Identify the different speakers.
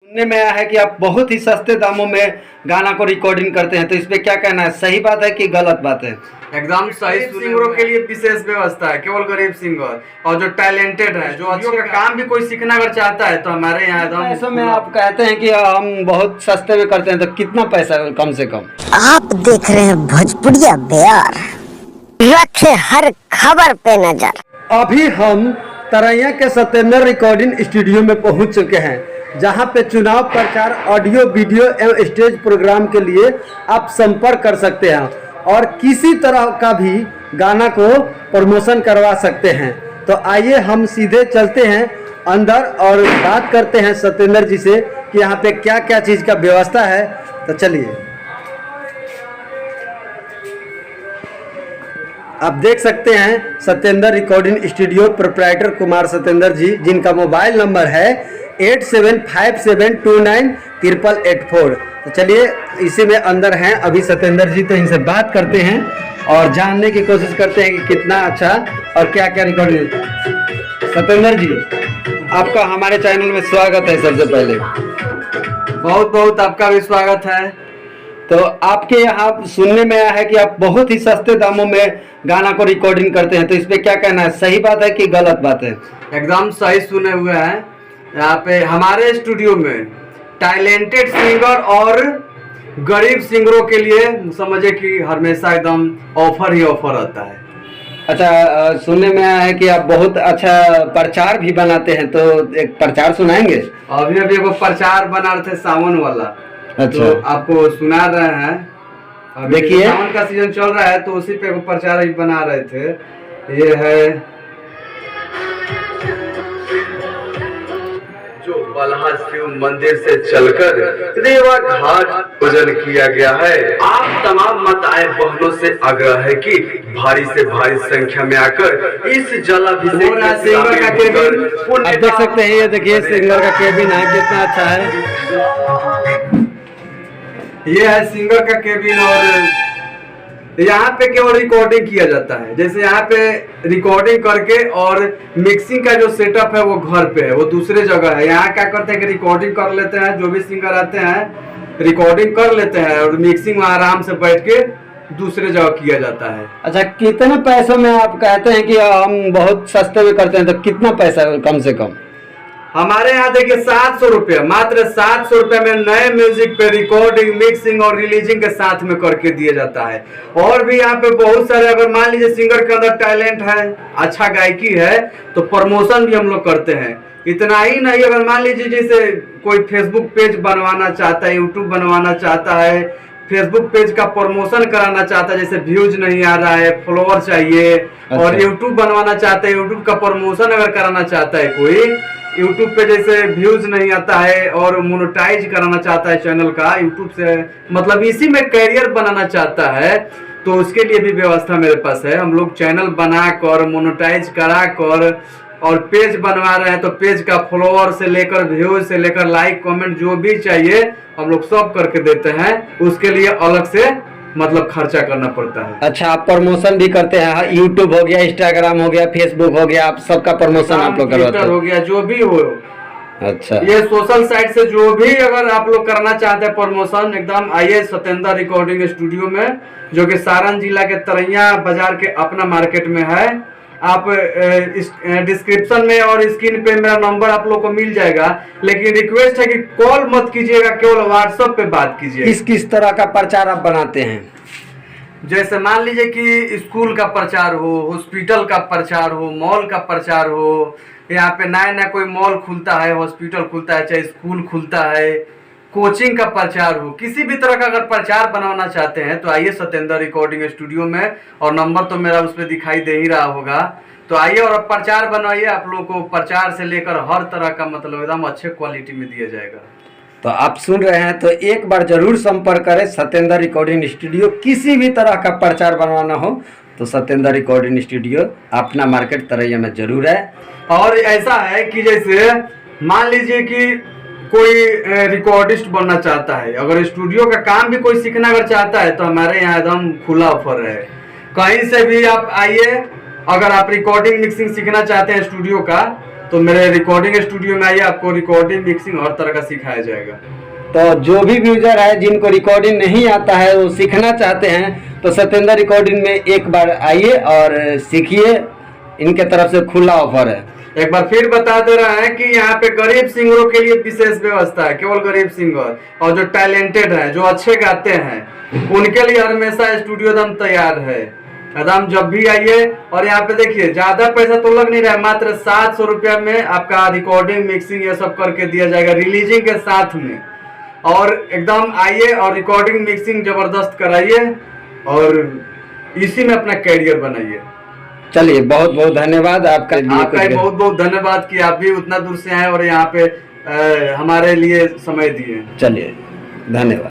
Speaker 1: सुनने में आया है कि आप बहुत ही सस्ते दामों में गाना को रिकॉर्डिंग करते हैं, तो इस पे क्या कहना है? सही बात है कि गलत बात है?
Speaker 2: एकदम सही। सिंगरों के लिए विशेष व्यवस्था है, केवल गरीब सिंगर और जो टैलेंटेड है, जो अच्छे का काम भी कोई सीखना अगर चाहता है तो हमारे यहाँ एकदम
Speaker 1: ऐसे में आप कहते हैं कि हम बहुत सस्ते में करते हैं, तो कितना पैसा कम से कम?
Speaker 3: आप देख रहे हैं भोजपुरिया बिहार, रखे हर खबर पे नजर।
Speaker 1: अभी हम तरैया के सत्येंद्र रिकॉर्डिंग स्टूडियो में पहुंच चुके हैं, जहां पे चुनाव प्रचार, ऑडियो, वीडियो एवं स्टेज प्रोग्राम के लिए आप संपर्क कर सकते हैं और किसी तरह का भी गाना को प्रमोशन करवा सकते हैं। तो आइए हम सीधे चलते हैं अंदर और बात करते हैं सत्येंद्र जी से कि यहाँ पे क्या क्या चीज़ का व्यवस्था है। तो चलिए, आप देख सकते हैं Satyendra recording studio proprietor Kumar Satyendra ji, जिनका मोबाइल नंबर है 8757298884। तो चलिए इसी में अंदर हैं अभी सत्येंद्र जी, तो इनसे बात करते हैं और जानने की कोशिश करते हैं कि कितना अच्छा और क्या क्या रिकॉर्डिंग। सत्येंद्र जी, आपका हमारे चैनल में स्वागत है। सबसे पहले
Speaker 2: बहुत बहुत आपका भी स्वागत है।
Speaker 1: तो आपके यहाँ सुनने में आया है कि आप बहुत ही सस्ते दामों में गाना को रिकॉर्डिंग करते हैं, तो इस पे क्या कहना है? सही बात है कि गलत बात है?
Speaker 2: एकदम सही सुने हुए हैं। यहाँ पे हमारे स्टूडियो में टैलेंटेड सिंगर और गरीब सिंगरों के लिए समझे कि हमेशा एकदम ऑफर ही ऑफर आता है।
Speaker 1: अच्छा, सुनने में आया है कि आप बहुत अच्छा प्रचार भी बनाते हैं, तो एक प्रचार सुनाएंगे?
Speaker 2: अभी अभी एगो प्रचार बना रहे थे सावन वाला।
Speaker 1: अच्छा,
Speaker 2: तो आपको सुना रहे हैं।
Speaker 1: देखिए,
Speaker 2: सावन का सीजन चल रहा है तो उसी पे एगो प्रचार ही बना रहे थे। ये है जो बलहा शिव मंदिर से चलकर रेवा घाट पूजन किया गया है। आप तमाम माताएं बहनों से आग्रह है कि भारी से भारी संख्या में आकर इस जलाभिषेक में सिंगर का केबिन
Speaker 1: आप देख सकते हैं। ये देखिए सिंगर का केबिन है, कितना अच्छा है।
Speaker 2: ये है सिंगर का केबिन और यहाँ पे केवल रिकॉर्डिंग किया जाता है। जैसे यहाँ पे रिकॉर्डिंग करके और मिक्सिंग का जो सेटअप है वो घर पे है, वो दूसरे जगह है। यहाँ क्या करते हैं कि रिकॉर्डिंग कर लेते हैं, जो भी सिंगर आते हैं रिकॉर्डिंग कर लेते हैं और मिक्सिंग वहाँ आराम से बैठ के दूसरे जगह किया जाता है।
Speaker 1: अच्छा, कितने पैसों में आप कहते हैं कि हम बहुत सस्ते में करते हैं, तो कितना पैसा कम से कम?
Speaker 2: हमारे यहाँ देखिए 700 रुपया, मात्र 700 रुपया में नए म्यूजिक पे रिकॉर्डिंग, मिक्सिंग और रिलीजिंग के साथ में करके दिया जाता है। और भी यहाँ पे बहुत सारे, अगर मान लीजिए सिंगर के अंदर टैलेंट है, अच्छा गायकी है, तो प्रमोशन भी हम लोग करते हैं। इतना ही नहीं, अगर मान लीजिए जैसे कोई फेसबुक पेज बनवाना चाहता है, यूट्यूब बनवाना चाहता है, फेसबुक पेज का प्रमोशन कराना चाहता है, जैसे व्यूज नहीं आ रहा है, फॉलोअर चाहिए।
Speaker 1: अच्छा।
Speaker 2: और यूट्यूब बनवाना चाहता है, यूट्यूब का प्रमोशन अगर कराना चाहता है कोई, यूट्यूब पे जैसे व्यूज नहीं आता है और मोनेटाइज कराना चाहता है चैनल का यूट्यूब से, मतलब इसी में करियर बनाना चाहता है, तो उसके लिए भी व्यवस्था मेरे पास है। हम लोग चैनल बना कर, मोनेटाइज करा कर और पेज बनवा रहे हैं, तो पेज का फॉलोअर से लेकर, व्यूज से लेकर, लाइक कमेंट जो भी चाहिए हम लोग सब करके देते हैं। उसके लिए अलग से मतलब खर्चा करना पड़ता है।
Speaker 1: अच्छा, आप प्रमोशन भी करते हैं? यूट्यूब हो गया, इंस्टाग्राम हो गया, फेसबुक हो गया, आप सबका प्रमोशन आप लोग करवाते हैं?
Speaker 2: हो गया, जो भी हो।
Speaker 1: अच्छा,
Speaker 2: ये सोशल साइट से जो भी अगर आप लोग करना चाहते हैं प्रमोशन, एकदम आइए सत्येंद्र रिकॉर्डिंग स्टूडियो में, जो कि सारण जिला के तरैया बाजार के अपना मार्केट में है। आप डिस्क्रिप्शन में और स्क्रीन पे मेरा नंबर आप लोग को मिल जाएगा, लेकिन रिक्वेस्ट है कि कॉल मत कीजिएगा, केवल व्हाट्सएप पे बात कीजिए।
Speaker 1: किस तरह का प्रचार आप बनाते हैं?
Speaker 2: जैसे मान लीजिए कि स्कूल का प्रचार हो, हॉस्पिटल का प्रचार हो, मॉल का प्रचार हो, यहाँ पे नया नया कोई मॉल खुलता है, हॉस्पिटल खुलता है, चाहे स्कूल खुलता है, कोचिंग का प्रचार हो, किसी भी तरह का अगर प्रचार बनवाना चाहते हैं तो आइए सत्येंद्र रिकॉर्डिंग स्टूडियो में, और नंबर तो मेरा उस पर दिखाई दे ही रहा होगा। तो आइए और प्रचार बनवाइए। आप लोगों को प्रचार से लेकर हर तरह का मतलब एकदम अच्छे क्वालिटी में दिया जाएगा।
Speaker 1: तो आप सुन रहे हैं, तो एक बार जरूर संपर्क करें सत्येंद्र रिकॉर्डिंग स्टूडियो। किसी भी तरह का प्रचार बनवाना हो तो सत्येंद्र रिकॉर्डिंग स्टूडियो अपना मार्केट तरैया में जरूर है।
Speaker 2: और ऐसा है कि जैसे मान लीजिए कि कोई रिकॉर्डिस्ट बनना चाहता है, अगर स्टूडियो का काम भी कोई सीखना अगर चाहता है, तो हमारे यहाँ एकदम खुला ऑफर है। कहीं से भी आप आइए, अगर आप रिकॉर्डिंग मिक्सिंग सीखना चाहते हैं स्टूडियो का, तो मेरे रिकॉर्डिंग स्टूडियो में आइए, आपको रिकॉर्डिंग मिक्सिंग हर तरह का सिखाया जाएगा।
Speaker 1: तो जो भी यूजर है जिनको रिकॉर्डिंग नहीं आता है, वो सीखना चाहते हैं, तो सत्येंद्र रिकॉर्डिंग में एक बार आइए और सीखिए। इनके तरफ से खुला ऑफर है।
Speaker 2: एक बार फिर बता दे रहे हैं कि यहाँ पे गरीब सिंगरों के लिए विशेष व्यवस्था है, केवल गरीब सिंगर और जो टैलेंटेड है, जो अच्छे गाते हैं, उनके लिए हमेशा स्टूडियो एकदम तैयार है। एकदम जब भी आइए, और यहाँ पे देखिए ज्यादा पैसा तो लग नहीं रहा है, मात्र 700 रुपया में आपका रिकॉर्डिंग मिक्सिंग ये सब करके दिया जाएगा रिलीजिंग के साथ में। और एकदम आइए और रिकॉर्डिंग मिक्सिंग जबरदस्त कराइए और इसी में अपना कैरियर बनाइए।
Speaker 1: चलिए, बहुत बहुत धन्यवाद आपका
Speaker 2: बहुत बहुत धन्यवाद कि आप भी उतना दूर से आए और यहाँ पे हमारे लिए समय दिए।
Speaker 1: चलिए, धन्यवाद।